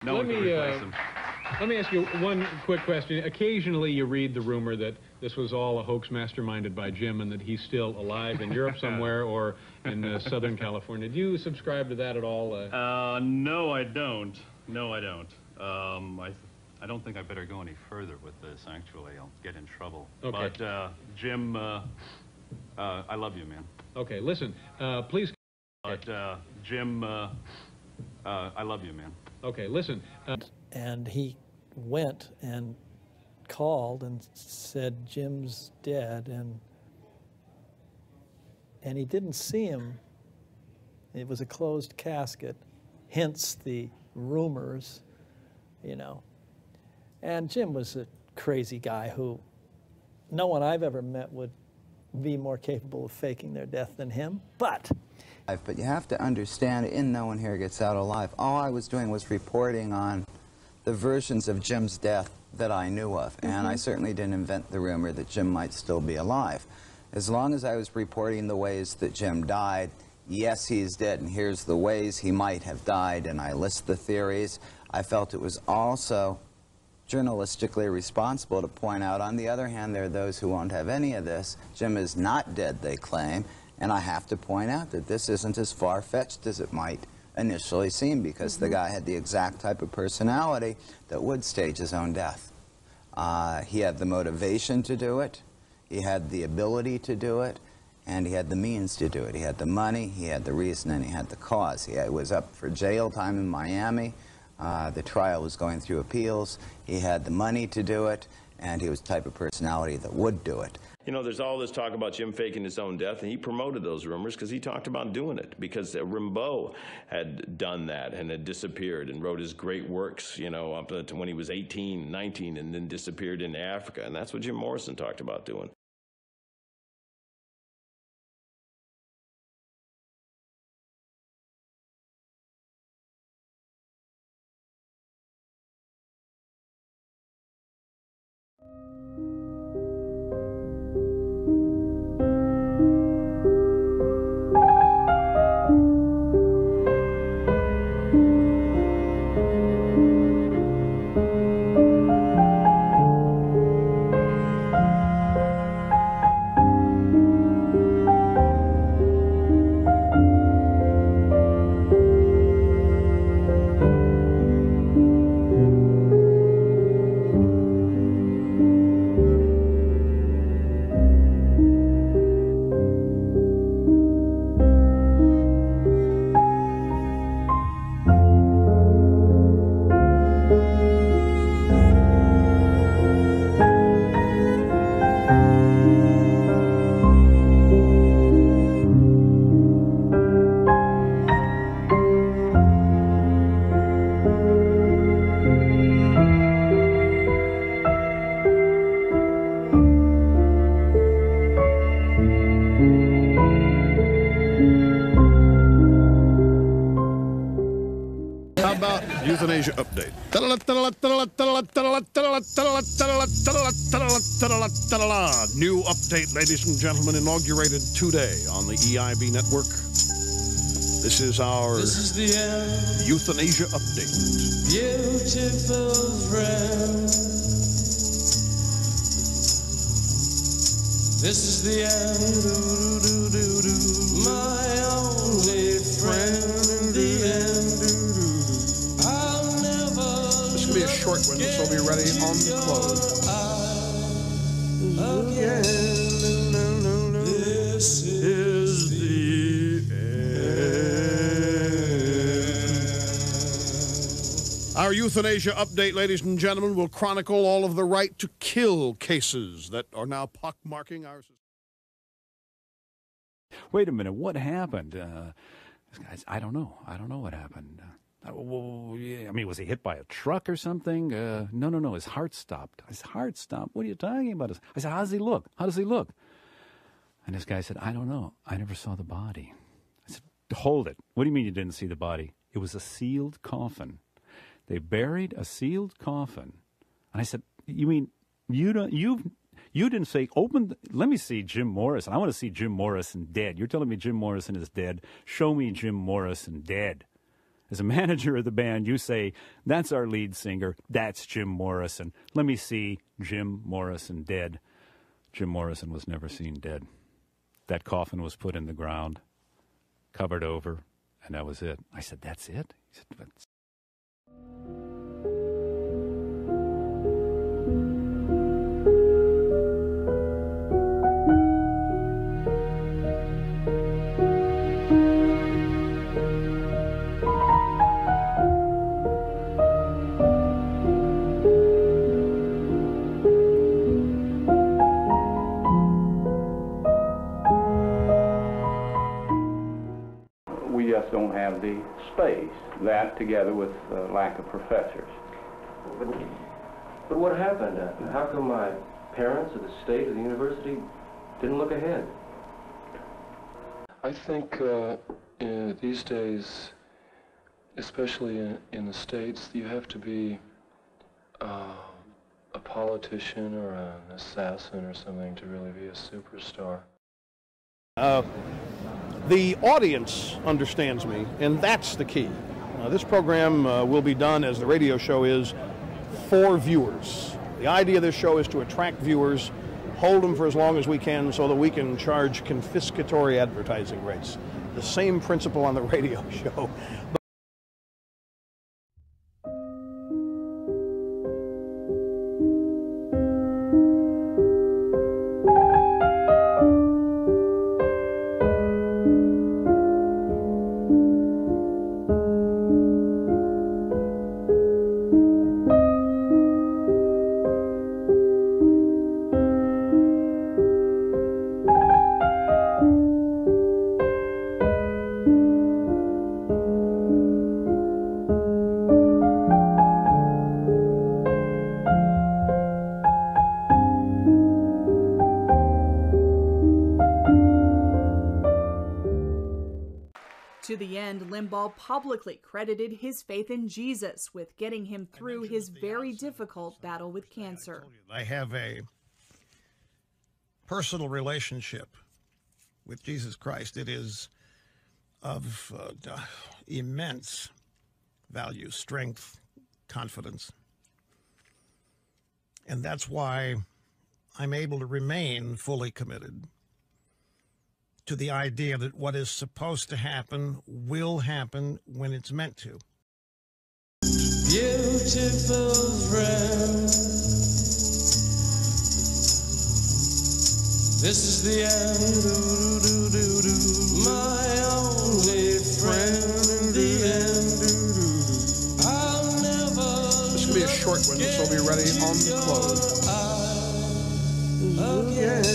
No one can replace him. Let me ask you one quick question. Occasionally you read the rumor that this was all a hoax masterminded by Jim and that he's still alive in Europe somewhere or in Southern California. Do you subscribe to that at all? No, I don't. No, I don't. I don't think I better go any further with this, actually. I'll get in trouble. Okay. But, Jim, I love you, man. Okay, listen, please... But, Jim, I love you, man. Okay, listen. And he went and called and said, Jim's dead, and he didn't see him. It was a closed casket, hence the rumors, you know. And Jim was a crazy guy who no one I've ever met would be more capable of faking their death than him, but you have to understand, no one here gets out alive. All I was doing was reporting on the versions of Jim's death that I knew of, and I certainly didn't invent the rumor that Jim might still be alive. As long as I was reporting the ways that Jim died, yes, he's dead, and here's the ways he might have died, and I list the theories, I felt it was also journalistically responsible to point out, on the other hand, there are those who won't have any of this. Jim is not dead, they claim, and I have to point out that this isn't as far-fetched as it might initially seem, because the guy had the exact type of personality that would stage his own death. He had the motivation to do it, he had the ability to do it, and he had the means to do it. He had the money, he had the reason, and he had the cause. He was up for jail time in Miami. The trial was going through appeals. He had the money to do it, and he was the type of personality that would do it. You know, there's all this talk about Jim faking his own death, and he promoted those rumors because he talked about doing it, because Rimbaud had done that and had disappeared and wrote his great works, you know, up to when he was 18, 19, and then disappeared into Africa, and that's what Jim Morrison talked about doing. Euthanasia update. New update, ladies and gentlemen, inaugurated today on the EIB network. This is our euthanasia update. Beautiful friend, this is the end. My only friend, the end. This will be a short one, this will be ready on the close. This is the end. Our euthanasia update, ladies and gentlemen, will chronicle all of the right to kill cases that are now pockmarking our society. Wait a minute, what happened? I don't know. I don't know what happened. Well, yeah, I mean, was he hit by a truck or something? No. His heart stopped. His heart stopped. What are you talking about? I said, how does he look? How does he look? And this guy said, I don't know. I never saw the body. I said, hold it. What do you mean you didn't see the body? It was a sealed coffin. They buried a sealed coffin. And I said, you mean you didn't say, let me see Jim Morrison. I want to see Jim Morrison dead. You're telling me Jim Morrison is dead. Show me Jim Morrison dead. As a manager of the band, you say, that's our lead singer, that's Jim Morrison. Let me see Jim Morrison dead. Jim Morrison was never seen dead. That coffin was put in the ground, covered over, and that was it. I said, that's it? He said, that's... We just don't have the space. That, together with lack of professors. But what happened? How come my parents or the state or the university didn't look ahead? I think these days, especially in the States, you have to be a politician or an assassin or something to really be a superstar. The audience understands me, and that's the key. This program will be done, as the radio show is, for viewers. The idea of this show is to attract viewers, hold them for as long as we can so that we can charge confiscatory advertising rates. The same principle on the radio show. To the end, Limbaugh publicly credited his faith in Jesus with getting him through his very difficult battle with cancer. I have a personal relationship with Jesus Christ. It is of immense value, strength, confidence. And that's why I'm able to remain fully committed to the idea that what is supposed to happen will happen when it's meant to. Beautiful friend, this is the end. My only friend, the end. I'll never. This will be a short one, so we'll be ready on the close. Again.